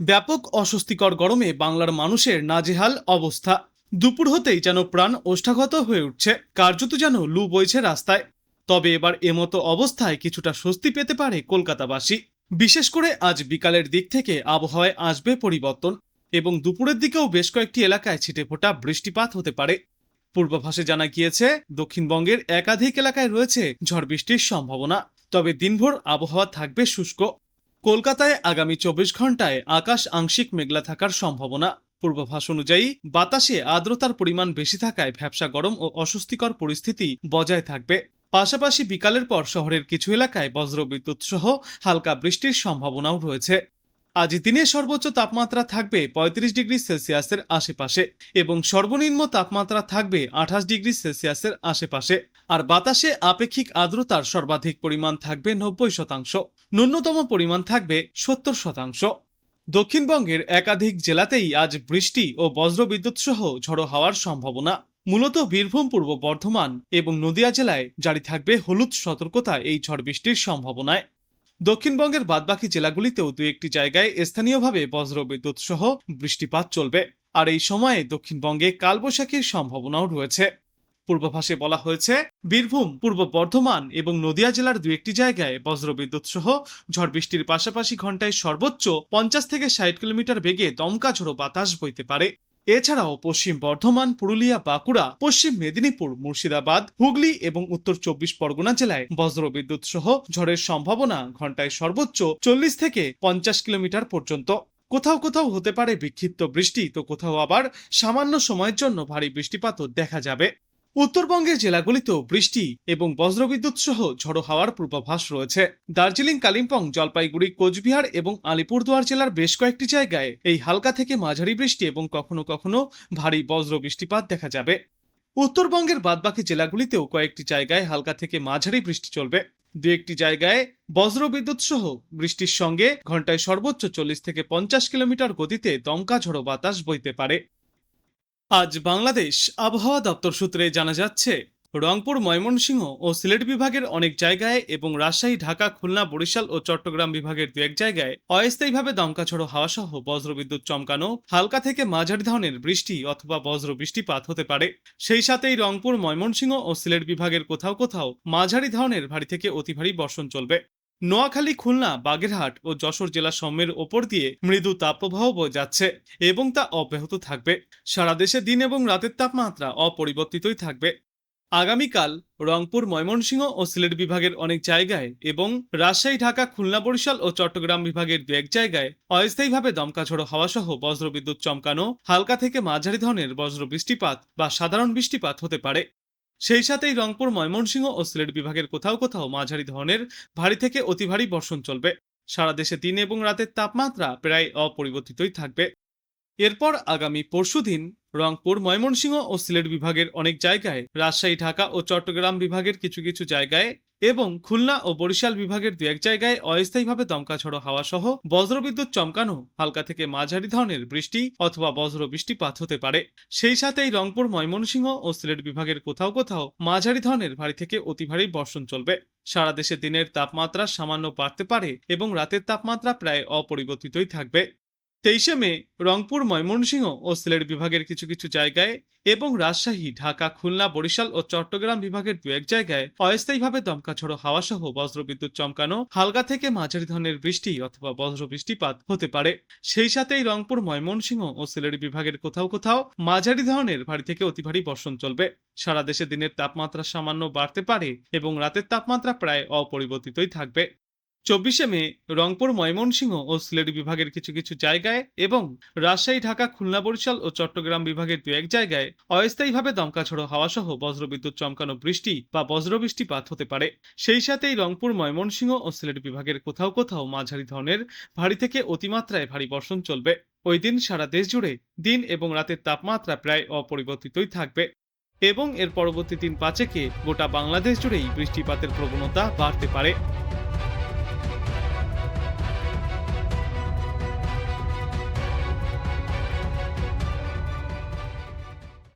ব্যাপক অস্বস্তিকর গরমে বাংলার মানুষের নাজেহাল অবস্থা। দুপুর হতেই যেন প্রাণ ওষ্ঠাগত হয়ে উঠছে, কার্যত যেন লু বইছে রাস্তায়। তবে এবার এমতো অবস্থায় কিছুটা স্বস্তি পেতে পারে কলকাতাবাসী। বিশেষ করে আজ বিকালের দিক থেকে আবহাওয়ায় আসবে পরিবর্তন, এবং দুপুরের দিকেও বেশ কয়েকটি এলাকায় ছিটেফোঁটা বৃষ্টিপাত হতে পারে। পূর্বাভাসে জানা গিয়েছে, দক্ষিণবঙ্গের একাধিক এলাকায় রয়েছে ঝড় বৃষ্টির সম্ভাবনা। তবে দিনভর আবহাওয়া থাকবে শুষ্ক। কলকাতায় আগামী 24 ঘন্টায় আকাশ আংশিক মেঘলা থাকার সম্ভাবনা। পূর্বাভাস অনুযায়ী বাতাসে আর্দ্রতার পরিমাণ বেশি থাকায় ভ্যাপসা গরম ও অস্বস্তিকর পরিস্থিতি বজায় থাকবে। পাশাপাশি বিকালের পর শহরের কিছু এলাকায় বজ্রবিদ্যুৎ সহ হালকা বৃষ্টির সম্ভাবনাও রয়েছে। আজ দিনের সর্বোচ্চ তাপমাত্রা থাকবে 35 ডিগ্রি সেলসিয়াসের আশেপাশে, এবং সর্বনিম্ন তাপমাত্রা থাকবে 28 ডিগ্রি সেলসিয়াসের আশেপাশে। আর বাতাসে আপেক্ষিক আর্দ্রতার সর্বাধিক পরিমাণ থাকবে 90%, ন্যূনতম পরিমাণ থাকবে 70%। দক্ষিণবঙ্গের একাধিক জেলাতেই আজ বৃষ্টি ও বজ্রবিদ্যুৎ সহ ঝড়ো হওয়ার সম্ভাবনা। মূলত বীরভূম, পূর্ব বর্ধমান এবং নদিয়া জেলায় জারি থাকবে হলুদ সতর্কতা এই ঝড় বৃষ্টির সম্ভাবনায়। দক্ষিণবঙ্গের বাদবাকি জেলাগুলিতেও দু একটি জায়গায় স্থানীয়ভাবে বজ্রবিদ্যুৎ সহ বৃষ্টিপাত চলবে। আর এই সময়ে দক্ষিণবঙ্গে কালবৈশাখীর সম্ভাবনাও রয়েছে। পূর্বাভাসে বলা হয়েছে, বীরভূম, পূর্ব বর্ধমান এবং নদিয়া জেলার দু একটি জায়গায় বজ্রবিদ্যুৎ সহ ঝড় বৃষ্টির পাশাপাশি ঘন্টায় সর্বোচ্চ 50 থেকে 60 কিলোমিটার বেগে দমকা ঝোড়ো বাতাস বইতে পারে। এছাড়াও পশ্চিম বর্ধমান, পুরুলিয়া, বাঁকুড়া, পশ্চিম মেদিনীপুর, মুর্শিদাবাদ, হুগলি এবং উত্তর 24 পরগনা জেলায় বজ্রবিদ্যুৎ সহ ঝড়ের সম্ভাবনা ঘন্টায় সর্বোচ্চ 40 থেকে 50 কিলোমিটার পর্যন্ত। কোথাও কোথাও হতে পারে বিক্ষিপ্ত বৃষ্টি, তো কোথাও আবার সামান্য সময়ের জন্য ভারী বৃষ্টিপাতও দেখা যাবে। উত্তরবঙ্গের জেলাগুলিতেও বৃষ্টি এবং বজ্রবিদ্যুৎ সহ ঝড়ো হাওয়ার পূর্বাভাস রয়েছে। দার্জিলিং, কালিম্পং, জলপাইগুড়ি, কোচবিহার এবং আলিপুরদুয়ার জেলার বেশ কয়েকটি জায়গায় এই হালকা থেকে মাঝারি বৃষ্টি এবং কখনো কখনো ভারী বজ্র বৃষ্টিপাত দেখা যাবে। উত্তরবঙ্গের বাদবাকি জেলাগুলিতেও কয়েকটি জায়গায় হালকা থেকে মাঝারি বৃষ্টি চলবে। দু একটি জায়গায় বজ্রবিদ্যুৎ সহ বৃষ্টির সঙ্গে ঘন্টায় সর্বোচ্চ 40 থেকে 50 কিলোমিটার গতিতে দমকা ঝড়ো বাতাস বইতে পারে। আজ বাংলাদেশ আবহাওয়া দপ্তর সূত্রে জানা যাচ্ছে, রংপুর, ময়মনসিংহ ও সিলেট বিভাগের অনেক জায়গায় এবং রাজশাহী, ঢাকা, খুলনা, বরিশাল ও চট্টগ্রাম বিভাগের দু এক জায়গায় অস্থায়ীভাবে দমকা ঝড়ো হাওয়া সহ বজ্রবিদ্যুৎ চমকানো হালকা থেকে মাঝারি ধরনের বৃষ্টি অথবা বজ্র বৃষ্টিপাত হতে পারে। সেই সাথেই রংপুর, ময়মনসিংহ ও সিলেট বিভাগের কোথাও কোথাও মাঝারি ধরনের ভারী থেকে অতি ভারী বর্ষণ চলবে। নোয়াখালী, খুলনা, বাগেরহাট ও যশোর জেলা সমূহের ওপর দিয়ে মৃদু তাপপ্রবাহ বয়ে যাচ্ছে এবং তা অব্যাহত থাকবে। সারা দেশে দিন এবং রাতের তাপমাত্রা অপরিবর্তিতই থাকবে। আগামীকাল রংপুর, ময়মনসিংহ ও সিলেট বিভাগের অনেক জায়গায় এবং রাজশাহী, ঢাকা, খুলনা, বরিশাল ও চট্টগ্রাম বিভাগের দু এক জায়গায় অস্থায়ীভাবে দমকা ঝড়ো হাওয়া সহ বজ্রবিদ্যুৎ চমকানো হালকা থেকে মাঝারি ধরনের বজ্র বৃষ্টিপাত বা সাধারণ বৃষ্টিপাত হতে পারে। সেই সাথেই রংপুর, ময়মনসিংহ ও সিলেট বিভাগের কোথাও কোথাও মাঝারি ধরনের ভারী থেকে অতি ভারী বর্ষণ চলবে। সারা দেশে দিন এবং রাতের তাপমাত্রা প্রায় অপরিবর্তিতই থাকবে। এরপর আগামী পরশুদিন রংপুর, ময়মনসিংহ ও সিলেট বিভাগের অনেক জায়গায়, রাজশাহী, ঢাকা ও চট্টগ্রাম বিভাগের কিছু কিছু জায়গায় এবং খুলনা ও বরিশাল বিভাগের দু এক জায়গায় অস্থায়ীভাবে দমকা ঝড়ো হাওয়া সহ বজ্রবিদ্যুৎ চমকানো হালকা থেকে মাঝারি ধরনের বৃষ্টি অথবা বজ্র বৃষ্টিপাত হতে পারে। সেই সাথেই রংপুর, ময়মনসিংহ ও সিলেট বিভাগের কোথাও কোথাও মাঝারি ধরনের ভারী থেকে অতি ভারী বর্ষণ চলবে। সারা দেশে দিনের তাপমাত্রা সামান্য বাড়তে পারে এবং রাতের তাপমাত্রা প্রায় অপরিবর্তিতই থাকবে। 23 মে রংপুর, ময়মনসিংহ ও সিলেট বিভাগের কিছু কিছু জায়গায় এবং রাজশাহী, ঢাকা, খুলনা, বরিশাল ও চট্টগ্রাম বিভাগের দু এক জায়গায় অস্থায়ীভাবে দমকা ঝড়ো হাওয়া সহ বজ্রবিদ্যুৎ চমকানো হালকা থেকে মাঝারি ধরনের বৃষ্টি অথবা বজ্র বৃষ্টিপাত হতে পারে। সেই সাথেই রংপুর, ময়মনসিংহ ও সিলেট বিভাগের কোথাও কোথাও মাঝারি ধরনের ভারী থেকে অতি ভারী বর্ষণ চলবে। সারা দেশে দিনের তাপমাত্রা সামান্য বাড়তে পারে এবং রাতের তাপমাত্রা প্রায় অপরিবর্তিতই থাকবে। 24 মে রংপুর, ময়মনসিংহ ও সিলেট বিভাগের কিছু কিছু জায়গায় এবং রাজশাহী, ঢাকা, খুলনা, বরিশাল ও চট্টগ্রাম বিভাগের দু এক জায়গায় অস্থায়ীভাবে দমকা ঝড়ো হাওয়া সহ বজ্রবিদ্যুৎ চমকানো বৃষ্টি বা বজ্র বৃষ্টিপাত হতে পারে। সেই সাথেই রংপুর, ময়মনসিংহ ও সিলেট বিভাগের কোথাও কোথাও মাঝারি ধরনের ভারী থেকে অতিমাত্রায় ভারী বর্ষণ চলবে। ওই দিন সারা দেশ জুড়ে দিন এবং রাতের তাপমাত্রা প্রায় অপরিবর্তিতই থাকবে এবং এর পরবর্তী দিন 5 গোটা বাংলাদেশ জুড়েই বৃষ্টিপাতের প্রবণতা বাড়তে পারে।